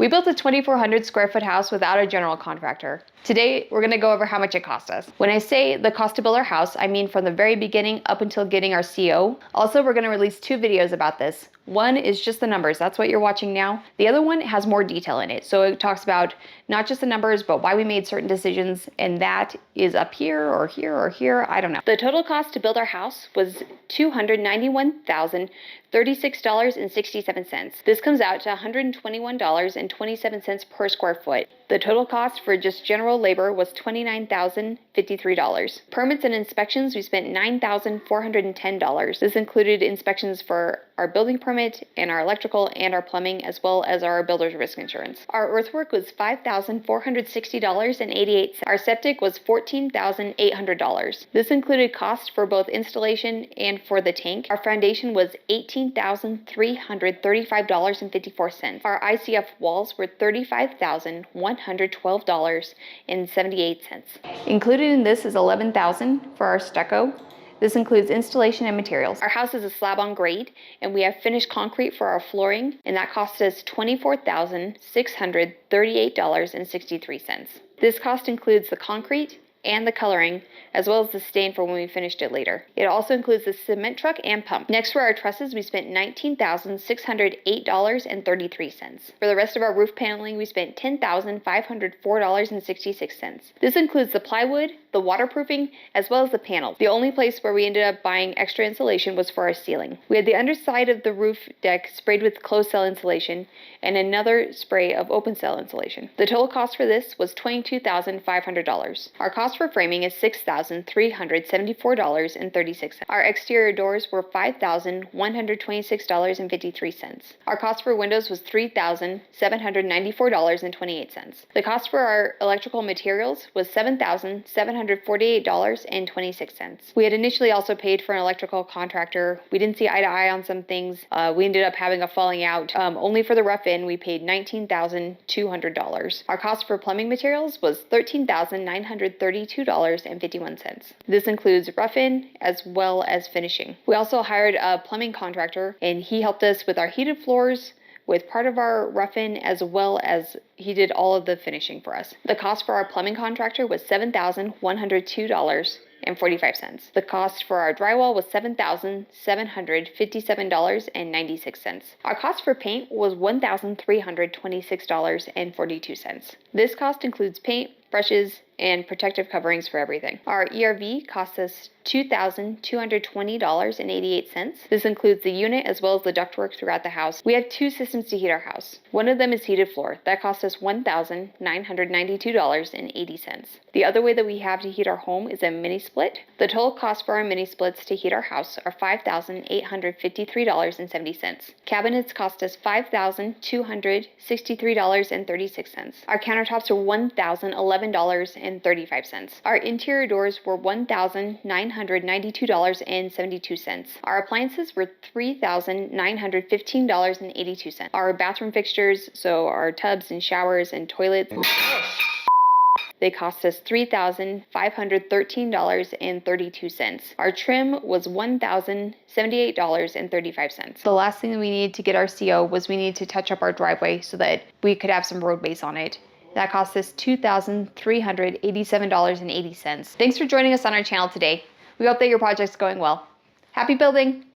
We built a 2,400 square foot house without a general contractor. Today, we're gonna go over how much it cost us. When I say the cost to build our house, I mean from the very beginning up until getting our CO. Also, we're gonna release 2 videos about this. One is just the numbers, that's what you're watching now. The other one has more detail in it. So it talks about not just the numbers, but why we made certain decisions, and that is up here or here or here, I don't know. The total cost to build our house was $291,036.67. This comes out to $121.27 per square foot. The total cost for just general labor was $29,053. Permits and inspections, we spent $9,410. This included inspections for our building permit and our electrical and our plumbing, as well as our builder's risk insurance. Our earthwork was $5,460.88. Our septic was $14,800. This included costs for both installation and for the tank. Our foundation was $18,335.54. Our ICF walls were $35,112.78. Included in this is $11,000 for our stucco. This includes installation and materials. Our house is a slab on grade, and we have finished concrete for our flooring, and that cost us $24,638.63. This cost includes the concrete and the coloring, as well as the stain for when we finished it later. It also includes the cement truck and pump. Next, for our trusses, we spent $19,608.33. For the rest of our roof paneling, we spent $10,504.66. This includes the plywood, the waterproofing, as well as the panels. The only place where we ended up buying extra insulation was for our ceiling. We had the underside of the roof deck sprayed with closed cell insulation and another spray of open cell insulation. The total cost for this was $22,500. Our cost for framing is $6,374.36. Our exterior doors were $5,126.53. Our cost for windows was $3,794.28. The cost for our electrical materials was $7,748.26. We had initially also paid for an electrical contractor. We didn't see eye to eye on some things. We ended up having a falling out. Only for the rough-in, we paid $19,200. Our cost for plumbing materials was $13,932.51. This includes rough-in as well as finishing. We also hired a plumbing contractor, and he helped us with our heated floors, with part of our rough-in, as well as he did all of the finishing for us. The cost for our plumbing contractor was $7,102.45. The cost for our drywall was $7,757.96. Our cost for paint was $1,326.42. This cost includes paint, brushes, and protective coverings for everything. Our ERV cost us $2,220.88. This includes the unit as well as the ductwork throughout the house. We have 2 systems to heat our house. One of them is heated floor. That cost us $1,992.80. The other way that we have to heat our home is a mini split. The total cost for our mini splits to heat our house are $5,853.70. Cabinets cost us $5,263.36. Our countertops are $1,011.35. Our interior doors were $1,992.72. Our appliances were $3,915.82. Our bathroom fixtures, so our tubs and showers and toilets, they cost us $3,513.32. Our trim was $1,078.35. The last thing that we needed to get our CO was we needed to touch up our driveway so that we could have some road base on it. That cost us $2,387.80. Thanks for joining us on our channel today. We hope that your project's going well. Happy building!